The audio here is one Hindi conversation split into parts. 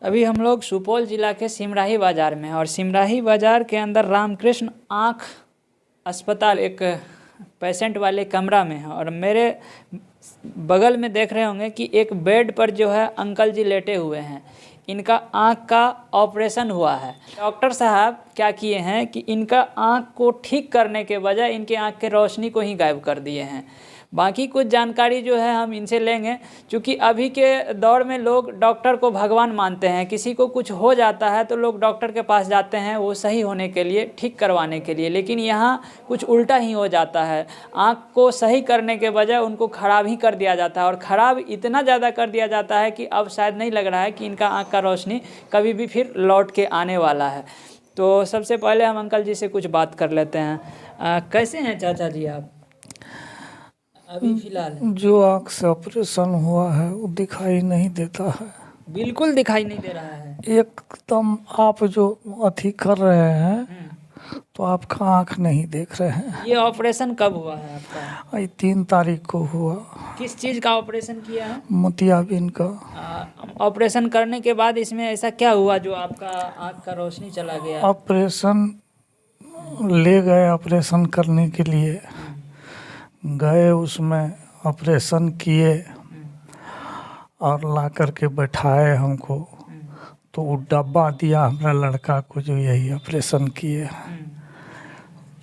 अभी हम लोग सुपौल ज़िला के सिमराही बाज़ार में हैं और सिमराही बाज़ार के अंदर रामकृष्ण आँख अस्पताल एक पेशेंट वाले कमरा में है और मेरे बगल में देख रहे होंगे कि एक बेड पर जो है अंकल जी लेटे हुए हैं। इनका आँख का ऑपरेशन हुआ है। डॉक्टर साहब क्या किए हैं कि इनका आँख को ठीक करने के बजाय इनके आँख के रोशनी को ही गायब कर दिए हैं। बाकी कुछ जानकारी जो है हम इनसे लेंगे, क्योंकि अभी के दौर में लोग डॉक्टर को भगवान मानते हैं। किसी को कुछ हो जाता है तो लोग डॉक्टर के पास जाते हैं वो सही होने के लिए, ठीक करवाने के लिए, लेकिन यहाँ कुछ उल्टा ही हो जाता है। आँख को सही करने के बजाय उनको ख़राब ही कर दिया जाता है और ख़राब इतना ज़्यादा कर दिया जाता है कि अब शायद नहीं लग रहा है कि इनका आँख का रोशनी कभी भी फिर लौट के आने वाला है। तो सबसे पहले हम अंकल जी से कुछ बात कर लेते हैं। कैसे हैं चाचा जी आप अभी फ़िलहाल? जो आँख से ऑपरेशन हुआ है वो दिखाई नहीं देता है, बिल्कुल दिखाई नहीं दे रहा है। एकदम। आप जो अथी कर रहे हैं तो आपका आँख नहीं देख रहे हैं। ये ऑपरेशन कब हुआ है आपका? 3 तारीख को हुआ। किस चीज़ का ऑपरेशन किया है? मोतियाबिंद का। ऑपरेशन करने के बाद इसमें ऐसा क्या हुआ जो आपका आँख का रोशनी चला गया? ऑपरेशन ले गए, ऑपरेशन करने के लिए गए, उसमें ऑपरेशन किए और ला करके बैठाए हमको। तो वो डब्बा दिया हमारा लड़का को जो यही ऑपरेशन किए।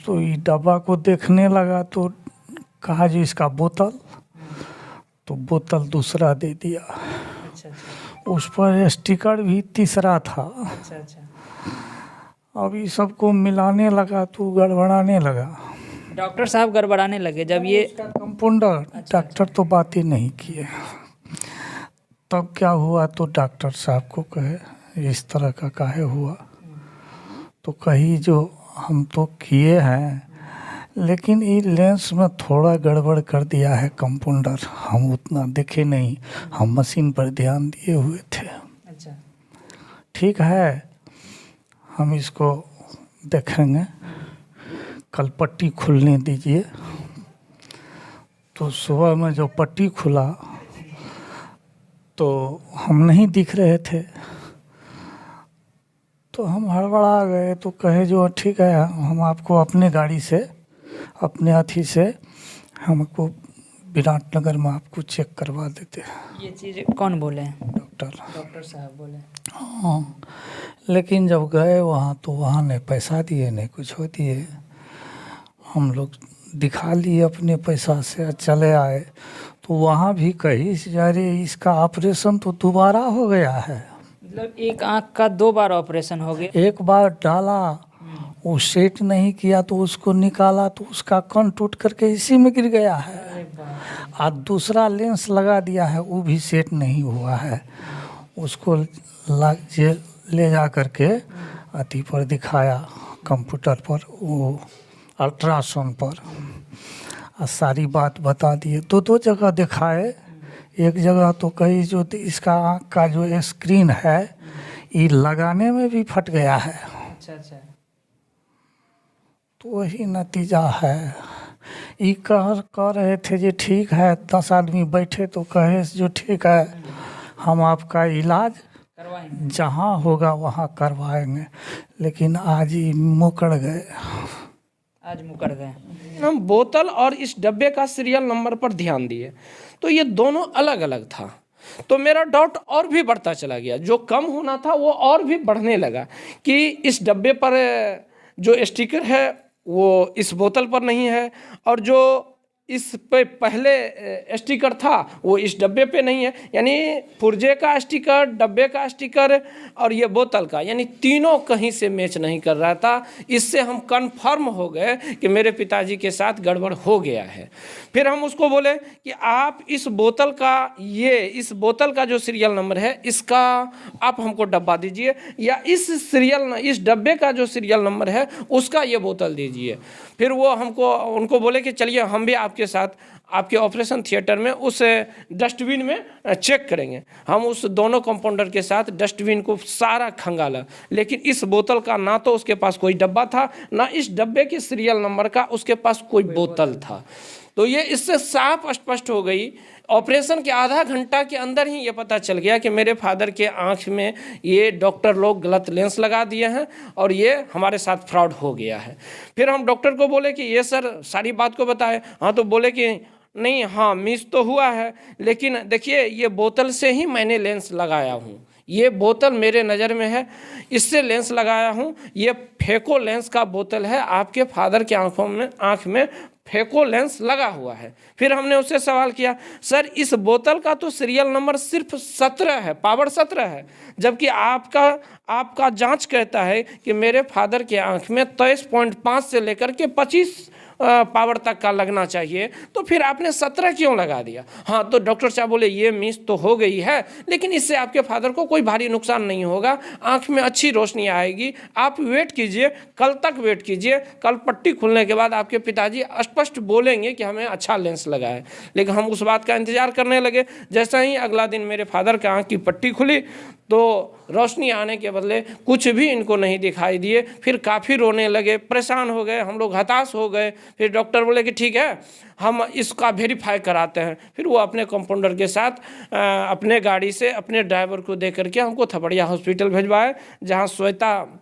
तो ये डब्बा को देखने लगा तो कहा जी इसका बोतल, तो बोतल दूसरा दे दिया। अच्छा अच्छा। उस पर स्टिकर भी तीसरा था। अच्छा अच्छा। अब ये सबको मिलाने लगा तो गड़बड़ाने लगा। डॉक्टर साहब गड़बड़ाने लगे जब ये कंपाउंडर। डॉक्टर तो बात ही नहीं किए। तब क्या हुआ तो डॉक्टर साहब को कहे इस तरह का काहे हुआ, तो कही जो हम तो किए हैं लेकिन ये लेंस में थोड़ा गड़बड़ कर दिया है कंपाउंडर, हम उतना देखे नहीं, हम मशीन पर ध्यान दिए हुए थे। अच्छा। ठीक है, हम इसको देखेंगे, कल पट्टी खुलने दीजिए। तो सुबह में जो पट्टी खुला तो हम नहीं दिख रहे थे, तो हम हड़बड़ा गए। तो कहे जो ठीक है हम आपको अपने गाड़ी से, अपने अथी से हमको विराटनगर में आपको चेक करवा देते हैं। ये चीज़ कौन बोले हैं? डॉक्टर साहब बोले। हाँ, लेकिन जब गए वहाँ तो वहाँ नहीं पैसा दिए नहीं कुछ हो दिए। हम लोग दिखा लिए अपने पैसा से, चले आए। तो वहाँ भी कही अरे इसका ऑपरेशन तो दोबारा हो गया है। मतलब एक आँख का 2 बार ऑपरेशन हो गया? एक बार डाला वो सेट नहीं किया तो उसको निकाला तो उसका कण टूट करके इसी में गिर गया है। और दूसरा लेंस लगा दिया है वो भी सेट नहीं हुआ है। उसको ले जा करके अथी पर दिखाया, कंप्यूटर पर, वो अल्ट्रासाउंड पर, और सारी बात बता दिए। 2 जगह दिखाए। एक जगह तो कही जो इसका आँख का जो स्क्रीन है ये लगाने में भी फट गया है। अच्छा अच्छा। तो वही नतीजा है। ये कह रहे थे जो ठीक है, 10 आदमी बैठे तो कहे जो ठीक है हम आपका इलाज करवाएंगे, जहाँ होगा वहाँ करवाएंगे, लेकिन आज ही मुकर गए। आज मुकर गए। हम बोतल और इस डब्बे का सीरियल नंबर पर ध्यान दिए तो ये दोनों अलग अलग था। तो मेरा डाउट और भी बढ़ता चला गया, जो कम होना था वो और भी बढ़ने लगा कि इस डब्बे पर जो स्टिकर है वो इस बोतल पर नहीं है, और जो इस पे पहले स्टिकर था वो इस डब्बे पे नहीं है। यानी पुर्जे का स्टिकर, डब्बे का स्टिकर और ये बोतल का, यानी तीनों कहीं से मैच नहीं कर रहा था। इससे हम कंफर्म हो गए कि मेरे पिताजी के साथ गड़बड़ हो गया है। फिर हम उसको बोले कि आप इस बोतल का जो सीरियल नंबर है इसका आप हमको डब्बा दीजिए, या इस डब्बे का जो सीरियल नंबर है उसका ये बोतल दीजिए। फिर वो उनको बोले कि चलिए हम भी आपके साथ आपके ऑपरेशन थिएटर में उस डस्टबिन में चेक करेंगे। हम उस दोनों कंपाउंडर के साथ डस्टबिन को सारा खंगाला, लेकिन इस बोतल का ना तो उसके पास कोई डब्बा था, ना इस डब्बे के सीरियल नंबर का उसके पास कोई बोतल था। तो ये इससे साफ स्पष्ट हो गई। ऑपरेशन के आधा घंटा के अंदर ही ये पता चल गया कि मेरे फादर के आँख में ये डॉक्टर लोग गलत लेंस लगा दिए हैं और ये हमारे साथ फ्रॉड हो गया है। फिर हम डॉक्टर को बोले कि ये सर सारी बात को बताए। हाँ, तो बोले कि नहीं, हाँ मिस तो हुआ है, लेकिन देखिए ये बोतल से ही मैंने लेंस लगाया हूँ, ये बोतल मेरे नज़र में है, इससे लेंस लगाया हूँ। ये फेको लेंस का बोतल है, आपके फादर के आँख में फेको लेंस लगा हुआ है। फिर हमने उससे सवाल किया, सर इस बोतल का तो सीरियल नंबर सिर्फ 17 है, पावर 17 है, जबकि आपका जांच कहता है कि मेरे फादर के आँख में 23.5 से लेकर के 25 पावर तक का लगना चाहिए, तो फिर आपने 17 क्यों लगा दिया? हाँ, तो डॉक्टर साहब बोले ये मिस तो हो गई है, लेकिन इससे आपके फादर को कोई भारी नुकसान नहीं होगा, आंख में अच्छी रोशनी आएगी, आप वेट कीजिए, कल तक वेट कीजिए, कल पट्टी खुलने के बाद आपके पिताजी स्पष्ट बोलेंगे कि हमें अच्छा लेंस लगा है। लेकिन हम उस बात का इंतजार करने लगे। जैसा ही अगला दिन मेरे फादर के आँख की पट्टी खुली तो रोशनी आने के बदले कुछ भी इनको नहीं दिखाई दिए। फिर काफ़ी रोने लगे, परेशान हो गए, हम लोग हताश हो गए। फिर डॉक्टर बोले कि ठीक है, हम इसका वेरीफाई कराते हैं। फिर वो अपने कंपाउंडर के साथ अपने गाड़ी से अपने ड्राइवर को दे करके हमको थपड़िया हॉस्पिटल भिजवाए, जहाँ श्वेता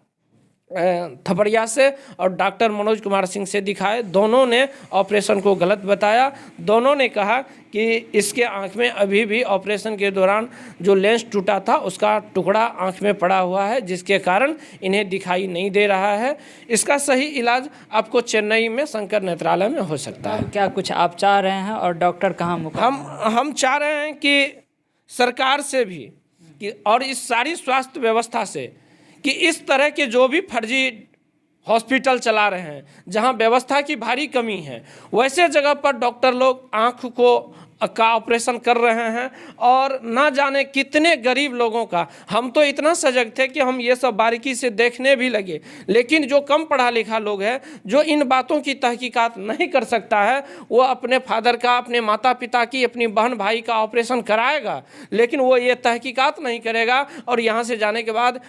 थपड़िया से और डॉक्टर मनोज कुमार सिंह से दिखाए। दोनों ने ऑपरेशन को गलत बताया। दोनों ने कहा कि इसके आंख में अभी भी ऑपरेशन के दौरान जो लेंस टूटा था उसका टुकड़ा आंख में पड़ा हुआ है, जिसके कारण इन्हें दिखाई नहीं दे रहा है। इसका सही इलाज आपको चेन्नई में शंकर नेत्रालय में हो सकता है। क्या कुछ आप चाह रहे हैं और डॉक्टर कहाँ हम चाह रहे हैं कि सरकार से भी कि और इस सारी स्वास्थ्य व्यवस्था से कि इस तरह के जो भी फर्जी हॉस्पिटल चला रहे हैं, जहां व्यवस्था की भारी कमी है, वैसे जगह पर डॉक्टर लोग आँख का ऑपरेशन कर रहे हैं और ना जाने कितने गरीब लोगों का। हम तो इतना सजग थे कि हम ये सब बारीकी से देखने भी लगे, लेकिन जो कम पढ़ा लिखा लोग है, जो इन बातों की तहकीकात नहीं कर सकता है, वो अपने फादर का, अपने माता पिता की, अपनी बहन भाई का ऑपरेशन कराएगा, लेकिन वो ये तहकीकात नहीं करेगा और यहाँ से जाने के बाद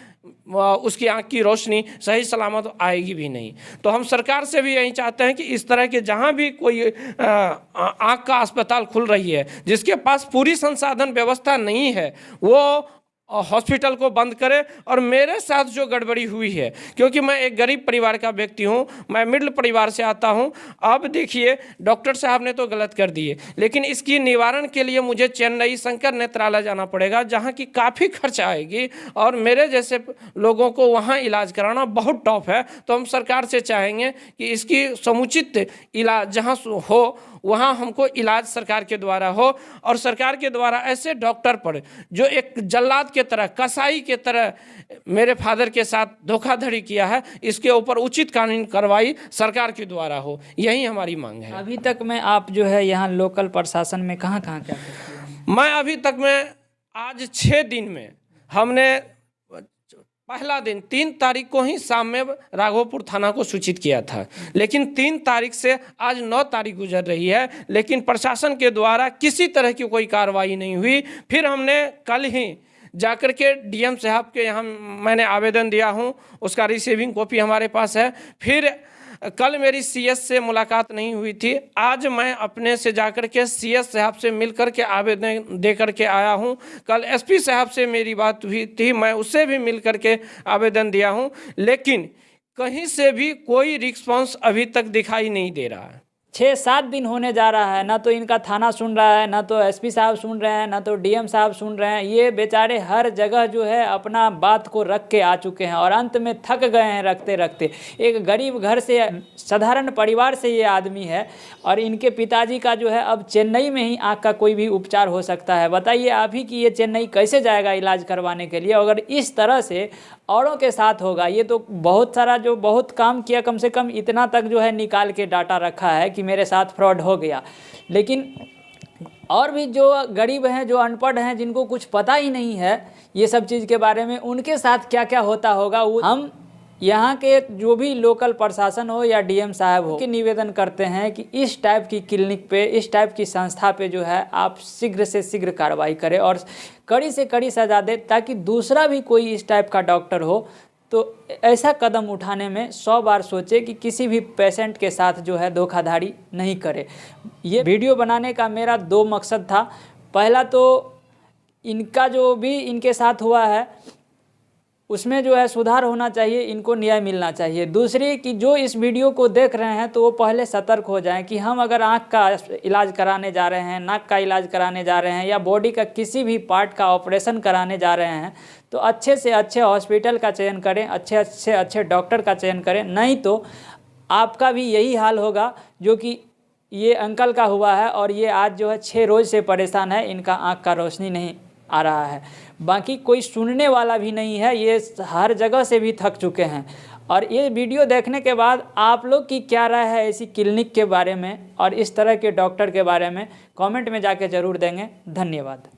उसकी आँख की रोशनी सही सलामत आएगी भी नहीं। तो हम सरकार से भी यही चाहते हैं कि इस तरह के जहाँ भी कोई आँख का अस्पताल खुल रही है, जिसके पास पूरी संसाधन व्यवस्था नहीं है, वो हॉस्पिटल को बंद करे। और मेरे साथ जो गड़बड़ी हुई है, क्योंकि मैं एक गरीब परिवार का व्यक्ति हूँ, मैं मिडिल परिवार से आता हूँ। अब देखिए डॉक्टर साहब ने तो गलत कर दिए, लेकिन इसकी निवारण के लिए मुझे चेन्नई शंकर नेत्रालय जाना पड़ेगा, जहाँ की काफ़ी खर्च आएगी और मेरे जैसे लोगों को वहाँ इलाज कराना बहुत टफ है। तो हम सरकार से चाहेंगे कि इसकी समुचित इलाज जहाँ हो वहाँ हमको इलाज सरकार के द्वारा हो, और सरकार के द्वारा ऐसे डॉक्टर पर जो एक जल्लाद के तरह, कसाई के तरह मेरे फादर के साथ धोखाधड़ी किया है, इसके ऊपर उचित कानूनी कार्रवाई सरकार के द्वारा हो, यही हमारी मांग है। अभी तक में आप जो है यहाँ लोकल प्रशासन में कहाँ क्या करते हैं? मैं अभी तक में आज 6 दिन में हमने पहला दिन 3 तारीख को ही शाम में राघोपुर थाना को सूचित किया था, लेकिन 3 तारीख से आज 9 तारीख गुजर रही है, लेकिन प्रशासन के द्वारा किसी तरह की कोई कार्रवाई नहीं हुई। फिर हमने कल ही जाकर के डीएम साहब के यहाँ मैंने आवेदन दिया हूँ, उसका रिसीविंग कॉपी हमारे पास है। फिर कल मेरी सीएस से मुलाकात नहीं हुई थी, आज मैं अपने से जाकर के सीएस साहब से मिल कर के आवेदन दे कर के आया हूं। कल एसपी साहब से मेरी बात हुई थी, मैं उससे भी मिल कर के आवेदन दिया हूं, लेकिन कहीं से भी कोई रिस्पॉन्स अभी तक दिखाई नहीं दे रहा है। 6-7 दिन होने जा रहा है, ना तो इनका थाना सुन रहा है, ना तो एसपी साहब सुन रहे हैं, ना तो डीएम साहब सुन रहे हैं। ये बेचारे हर जगह जो है अपना बात को रख के आ चुके हैं और अंत में थक गए हैं रखते रखते। एक गरीब घर से, साधारण परिवार से ये आदमी है और इनके पिताजी का जो है अब चेन्नई में ही आँख का कोई भी उपचार हो सकता है। बताइए आप ही कि ये चेन्नई कैसे जाएगा इलाज करवाने के लिए? अगर इस तरह से औरों के साथ होगा, ये तो बहुत सारा जो बहुत काम किया, कम से कम इतना तक जो है निकाल के डाटा रखा है कि मेरे साथ फ्रॉड हो गया। लेकिन और भी जो गरीब हैं, जो अनपढ़ हैं, जिनको कुछ पता ही नहीं है ये सब चीज़ के बारे में, उनके साथ क्या क्या होता होगा, वो हम यहाँ के जो भी लोकल प्रशासन हो या डीएम साहब हो, कि निवेदन करते हैं कि इस टाइप की क्लिनिक पे, इस टाइप की संस्था पे जो है आप शीघ्र से शीघ्र कार्रवाई करें और कड़ी से कड़ी सजा दे, ताकि दूसरा भी कोई इस टाइप का डॉक्टर हो तो ऐसा कदम उठाने में 100 बार सोचे कि किसी भी पेशेंट के साथ जो है धोखाधड़ी नहीं करे। ये वीडियो बनाने का मेरा 2 मकसद था। पहला तो इनका जो भी इनके साथ हुआ है उसमें जो है सुधार होना चाहिए, इनको न्याय मिलना चाहिए। दूसरी कि जो इस वीडियो को देख रहे हैं तो वो पहले सतर्क हो जाएं कि हम अगर आँख का इलाज कराने जा रहे हैं, नाक का इलाज कराने जा रहे हैं या बॉडी का किसी भी पार्ट का ऑपरेशन कराने जा रहे हैं तो अच्छे से अच्छे हॉस्पिटल का चयन करें, अच्छे डॉक्टर का चयन करें। नहीं तो आपका भी यही हाल होगा जो कि ये अंकल का हुआ है और ये आज जो है 6 रोज़ से परेशान है, इनका आँख का रोशनी नहीं आ रहा है। बाकी कोई सुनने वाला भी नहीं है, ये हर जगह से भी थक चुके हैं। और ये वीडियो देखने के बाद आप लोग की क्या राय है ऐसी क्लिनिक के बारे में और इस तरह के डॉक्टर के बारे में कमेंट में जाके ज़रूर देंगे। धन्यवाद।